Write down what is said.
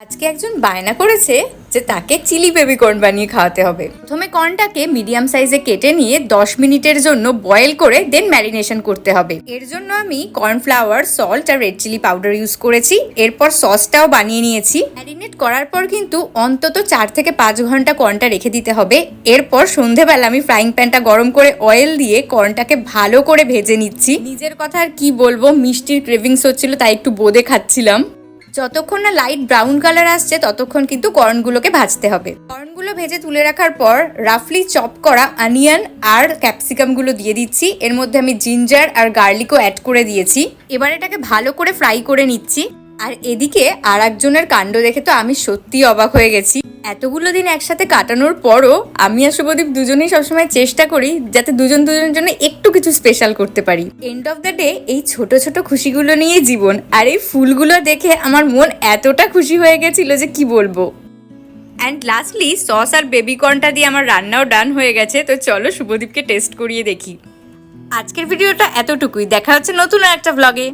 আজকে একজন বায়না করেছে যে তাকে চিলি বেবি কর্ন বানিয়ে খাওয়াতে হবে। প্রথমে কর্নটাকে মিডিয়াম সাইজে কেটে নিয়ে 10 মিনিটের জন্য বয়েল করে দেন ম্যারিনেশন করতে হবে। এর জন্য আমি কর্নফ্লাওয়ার, সল্ট আর রেড চিলি পাউডার ইউজ করেছি। এরপর সসটাও বানিয়ে নিয়েছি। ম্যারিনেট করার পর কিন্তু অন্তত 4 থেকে 5 ঘন্টা কর্নটা রেখে দিতে হবে। এরপর সন্ধেবেলা আমি ফ্রাইং প্যানটা গরম করে অয়েল দিয়ে কর্নটাকে ভালো করে ভেজে নিচ্ছি। নিজের কথা আর কি বলবো, মিষ্টির ক্রেভিংস হচ্ছিল তাই একটু বোঁদে খাচ্ছিলাম। যতক্ষণ না লাইট ব্রাউন কালার আসছে ততক্ষণ কিন্তু কর্নগুলোকে ভাজতে হবে। কর্নগুলো ভেজে তুলে রাখার পর রাফলি চপ করা অনিয়ন আর ক্যাপসিকামগুলো দিয়ে দিচ্ছি। এর মধ্যে আমি জিঞ্জার আর গার্লিকও অ্যাড করে দিয়েছি। এবার এটাকে ভালো করে ফ্রাই করে নিচ্ছি। আর এদিকে আর একজনের কাণ্ড দেখে তো আমি সত্যিই অবাক হয়ে গেছি। এতগুলো দিন একসাথে কাটানোর পরও আমি আর শুভদীপ দুজনেই সবসময় চেষ্টা করি যাতে দুজনের জন্য একটু কিছু স্পেশাল করতে পারি। এন্ড অফ দ্য ডে এই ছোট ছোট খুশিগুলো নিয়ে জীবন। আর এই ফুলগুলো দেখে আমার মন এতটা খুশি হয়ে গেছিল যে কি বলবো। অ্যান্ড লাস্টলি সস আর বেবি কর্নটা দিয়ে আমার রান্নাও ডান হয়ে গেছে। তো চলো শুভদীপকে টেস্ট করিয়ে দেখি। আজকের ভিডিওটা এতটুকুই। দেখা হচ্ছে নতুন একটা ভ্লগে।